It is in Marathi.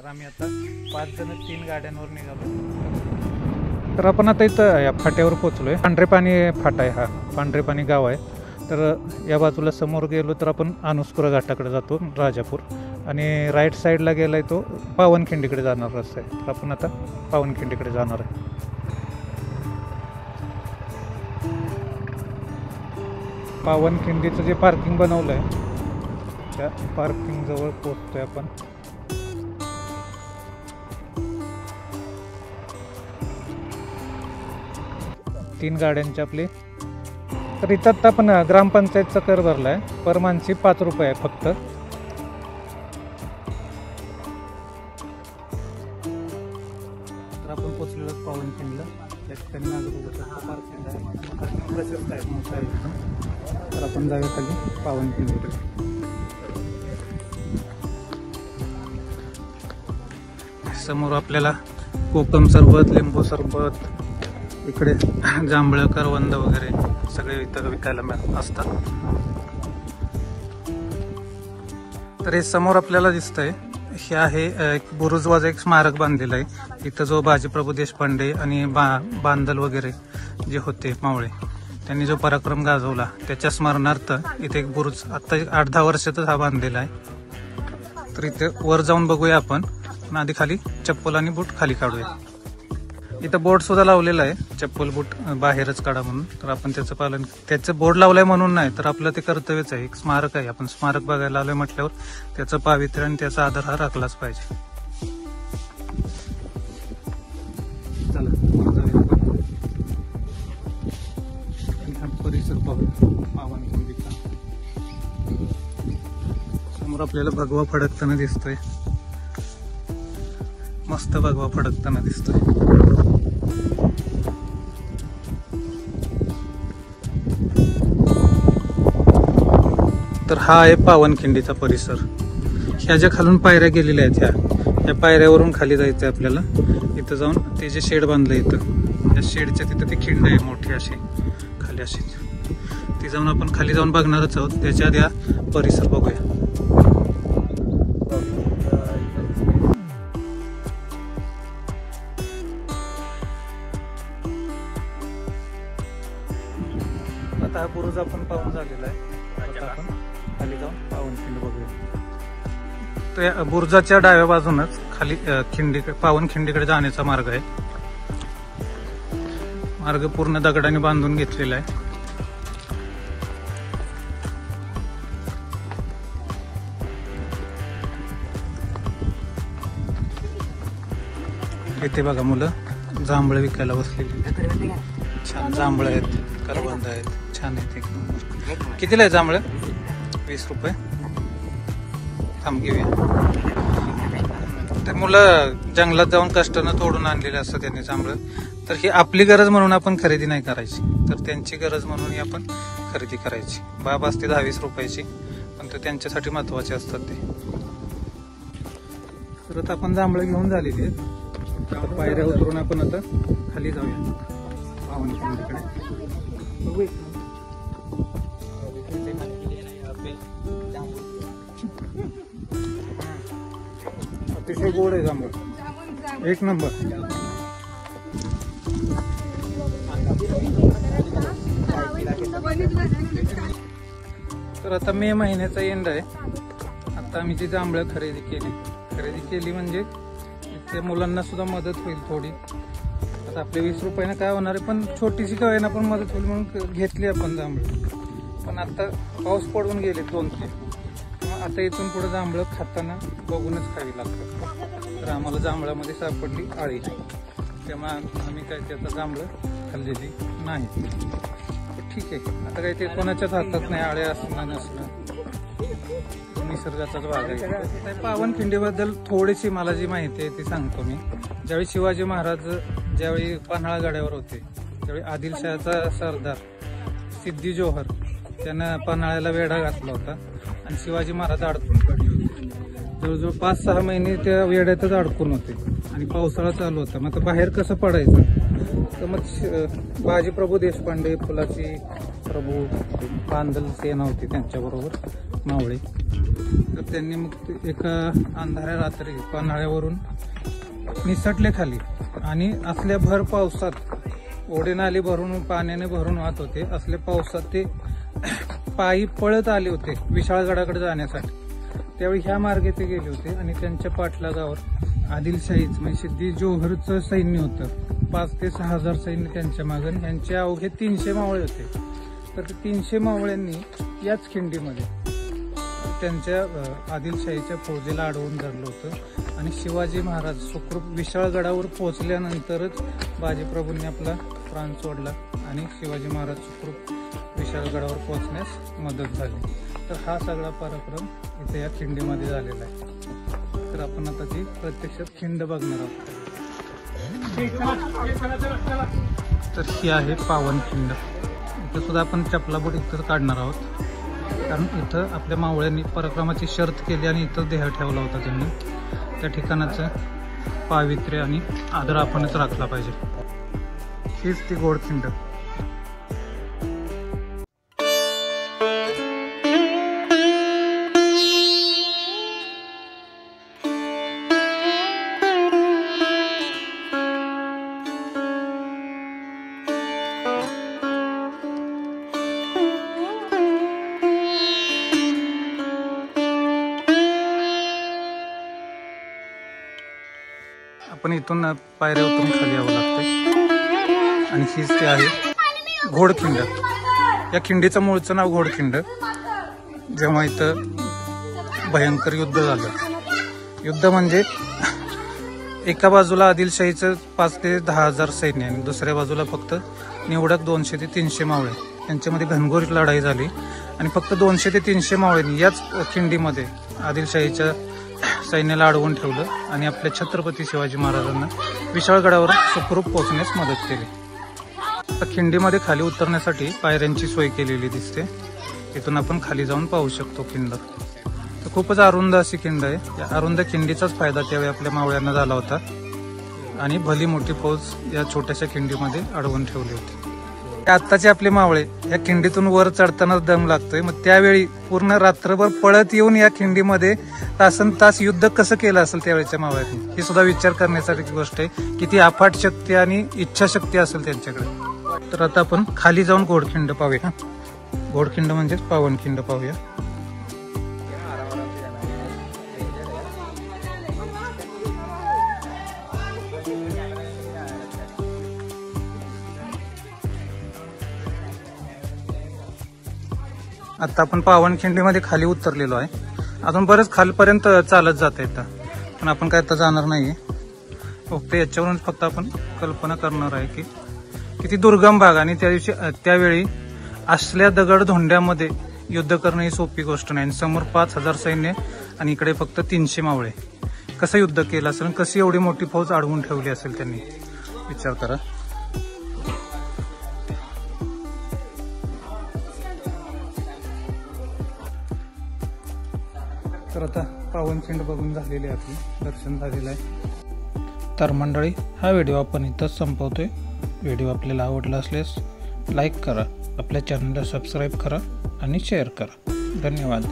तर आम्ही आता 5 जण 3 गाड्यांवर निघालो। तर आपण आता इथं या फाट्यावर पोहोचलोय। पांढरेपाणी फाटा आहे हा, पांढरेपाणी गाव आहे। तर या बाजूला समोर गेलो तर आपण अनुस्कुरा घाटाकडे जातो, राजापूर, आणि राईट साईडला गेलाय तो पावनखिंडीकडे जाणार रस्ता आहे। तर आपण आता पावनखिंडीकडे जाणार आहे। पावनखिंडीचं जे पार्किंग बनवलं आहे त्या पार्किंग जवळ पोहोचतोय आपण। तीन गाड्यांचे आपले। तर इथं आता आपण ग्रामपंचायतचा कर भरलाय, पर माणसी 5 रुपये आहे फक्त। तर आपण पोहोचलेलो पावनखिंडीला। त्या ठिकाणी पार्किंग आहे, तर आपण जाऊया खाली पावनखिंडीकडे। समोर आपल्याला कोकम सरबत, लिंबू सरबत, इकडे जांभळं, करवंद वगैरे सगळे इथं विकायला असतात। तर हे समोर आपल्याला दिसतंय हे आहे एक बुरुजवाजा, एक स्मारक बांधलेलं आहे इथं, जो बाजीप्रभू देशपांडे आणि बांदल वगैरे जे होते मावळे, त्यांनी जो पराक्रम गाजवला त्याच्या स्मरणार्थ इथे एक बुरुज आता 8-10 वर्षातच हा बांधलेला आहे। तर इथे वर जाऊन बघूया आपण, पण आधी खाली चप्पल आणि बूट खाली काढूया। इथं बोर्ड सुद्धा लावलेला आहे, चप्पल बूट बाहेरच काढा म्हणून। तर आपण त्याचं पालन, त्याचं बोर्ड लावलंय म्हणून नाही, तर आपलं ते कर्तव्यच आहे। एक स्मारक आहे, आपण स्मारक बघायला आलोय म्हटल्यावर त्याचं पावित्र्य आणि त्याचा आदर हा राखलाच पाहिजे। हा परिसर पाहूया पावनखिंडीचा। समोर आपल्याला भगवा फडकताना दिसतोय, मस्त भगवा फडकताना दिसतोय। तर हा आहे पावनखिंडीचा परिसर। ह्या ज्या खालून पायऱ्या गेलेल्या आहेत, ह्या पायऱ्यावरून खाली जायचं आहे आपल्याला। इथं जाऊन ते जे शेड बांधलं इथं, या शेडच्या तिथं ती खिंड आहे मोठी अशी खाली, अशी ती जाऊन आपण खाली जाऊन बघणारच आहोत। त्याच्या आधी हा परिसर बघूया। आता हा बुरुज आपण पाहून झालेला आहे, आता आपण खाली जाऊन पावनखिंड बघूया। तर या बुरुजाच्या डाव्या बाजूनच खाली पावनखिंडीकडे जाण्याचा मार्ग आहे। मार्ग पूर्ण दगडाने बांधून घेतलेला आहे। इथे बघा मुलं जांभळं विकायला बसलेली, छान जांभळं आहेत, करवंद आहेत, छान आहेत एकदम। कितीला आहे जांभळं? 20 रुपये। थांब घेऊया। तर मुलं जंगलात जाऊन कष्टानं तोडून आणलेलं असतं त्यांनी जांभळं, तर ही आपली गरज म्हणून आपण खरेदी नाही करायची, तर त्यांची गरज म्हणून आपण खरेदी करायची। बाब असते 10-20 रुपयाची, पण ते त्यांच्यासाठी महत्वाचे असतात ते। तर आता आपण जांभळं घेऊन झालेली आहेत, पायऱ्या उतरून आपण आता खाली जाऊया पावनखिंडीकडे। अतिशय गोड आहे जांभूळ, एक नंबर। तर आता मे महिन्याचा एंड आहे। आता आम्ही जी जांभळं खरेदी केली म्हणजे त्या मुलांना सुद्धा मदत होईल थोडी। आता आपले 20 रुपयानं काय होणार आहे, पण छोटीशी का होईना पण मदत होईल म्हणून घेतली आपण जांभळं। पण आता पाऊस पडून गेले 2-3, आता इथून पुढे जांभळं खाताना बघूनच खावी लागतात। तर आम्हाला जांभळामध्ये सापडली आळी, तेव्हा आम्ही काय त्याचा जांभळं खाल्लेली नाही। ठीक आहे, आता काही ते कोणाच्याच हातात नाही, आळे असणं नसणं निसर्गाचाच भाग आहे। पावनखिंडीबद्दल थोडीशी मला जी माहिती आहे ती सांगतो मी। ज्यावेळी शिवाजी महाराज ज्यावेळी पन्हाळा गडावर होते, त्यावेळी आदिलशहाचा सरदार सिद्दी जोहर त्यानं पन्हाळ्याला वेढा घातला होता आणि शिवाजी महाराज अडकून पडले होते। जवळजवळ 5-6 महिने त्या वेड्यातच अडकून होते आणि पावसाळा चालू होता। मग बाहेर कसं पडायचं, तर मग बाजीप्रभू देशपांडे, फुलाची प्रभू, बांदल सेना होती त्यांच्याबरोबर, आहेत मावळे. तर त्यांनी मग एका अंधाऱ्या रात्री पन्हाळ्यावरून निसटले खाली आणि असल्या भर पावसात ओढे नाले भरून पाण्याने भरून वाहत होते. असल्या पावसात ते पायी पळत आले होते विशाळगडाकडे जाण्यासाठी. त्यावेळी ह्या मार्गे ते गेले होते आणि त्यांच्या पाठलागावर आदिलशाहीच म्हणजे सिद्धी जोहरचं सैन्य होतं. 5,000 ते 6,000 सैन्य त्यांच्या मागं. यांचे अवघे 300 मावळे होते. तर ते 300 मावळ्यांनी याच खिंडीमध्ये त्यांच्या आदिलशाहीच्या फौजेला अडवून धरलं होतं आणि शिवाजी महाराज सुखरूप विशाळगडावर पोहोचल्यानंतरच बाजीप्रभूंनी आपला प्राण सोडला आणि शिवाजी महाराज सुखरूप विशाळगडावर पोहोचण्यास मदत झाली. तर हा सगळा पराक्रम इथे या खिंडीमध्ये झालेला आहे. तर आपण आता ती प्रत्यक्षात खिंड बघणार आहोत. तर ही आहे पावनखिंड. इथं सुद्धा आपण चपलाबोट इथं काढणार आहोत, कारण इथं आपल्या मावळ्यांनी पराक्रमाची शर्त केली आणि इथं देह ठेवला होता त्यांनी. त्या ठिकाणाचं पावित्र्य आणि आदर आपणच राखला पाहिजे. हीच ती गोडखिंड. आपण इथून पायऱ्या उतरून खाली यावं लागते आणि हीच ते आहे घोडखिंड. या खिंडीचं मूळचं नाव घोडखिंड. जेव्हा इथं भयंकर युद्ध झालं, युद्ध म्हणजे एका बाजूला आदिलशाहीचं 5,000 ते 10,000 सैन्य आणि दुसऱ्या बाजूला फक्त निवडक 200 ते 300 मावळे. यांच्यामध्ये घनघोर लढाई झाली आणि फक्त 200 ते 300 मावळ्यांनी याच खिंडीमध्ये आदिलशाहीच्या सैन्याला अडवून ठेवलं आणि आपल्या छत्रपती शिवाजी महाराजांना विशाळगडावर सुखरूप पोहोचण्यास मदत केली. आता खिंडीमध्ये खाली उतरण्यासाठी पायऱ्यांची सोय केलेली दिसते. इथून आपण खाली जाऊन पाहू शकतो खिंड. तर खूपच अरुंद अशी खिंड आहे. या अरुंद खिंडीचाच फायदा त्यावेळी आपल्या मावळ्यांना झाला होता आणि भली मोठी फौज या छोट्याशा खिंडीमध्ये अडवून ठेवली होती. आत्ताचे आपले मावळे या खिंडीतून वर चढताना दम लागतोय. मग त्यावेळी पूर्ण रात्रभर पळत येऊन या खिंडीमध्ये तासन तास युद्ध कसं केलं असेल त्यावेळेच्या मावळ्यांनी, ही सुद्धा विचार करण्यासारखी गोष्ट आहे. किती अफाट शक्ती आणि इच्छाशक्ती असेल त्यांच्याकडे. तर आता आपण खाली जाऊन घोडखिंड पाहूया. घोडखिंड म्हणजेच पावनखिंड पाहूया. आता आपण पावनखिंडीमध्ये खाली उतरलेलो आहे. अजून बरेच खालपर्यंत चालत जाता येतं, पण आपण काय आता जाणार नाहीये. फक्त याच्यावरून फक्त आपण कल्पना करणार आहे की किती दुर्गम भाग आणि त्यावेळी असल्या दगड धोंड्यामध्ये युद्ध करणं ही सोपी गोष्ट नाही. समोर 5,000 सैन्य आणि इकडे फक्त 300 मावळे. कसं युद्ध केलं असेल, कशी एवढी मोठी फौज अडवून ठेवली असेल त्यांनी, विचार करा. तर आता पावनखिंड बघून झालेली आहे, आपली दर्शन झालेलं आहे. तर मंडळी, हा व्हिडिओ आपण इथंच संपवतोय. व्हिडिओ आपल्याला आवडला असल्यास लाईक करा, आपल्या चॅनलला सबस्क्राईब करा आणि शेअर करा. धन्यवाद.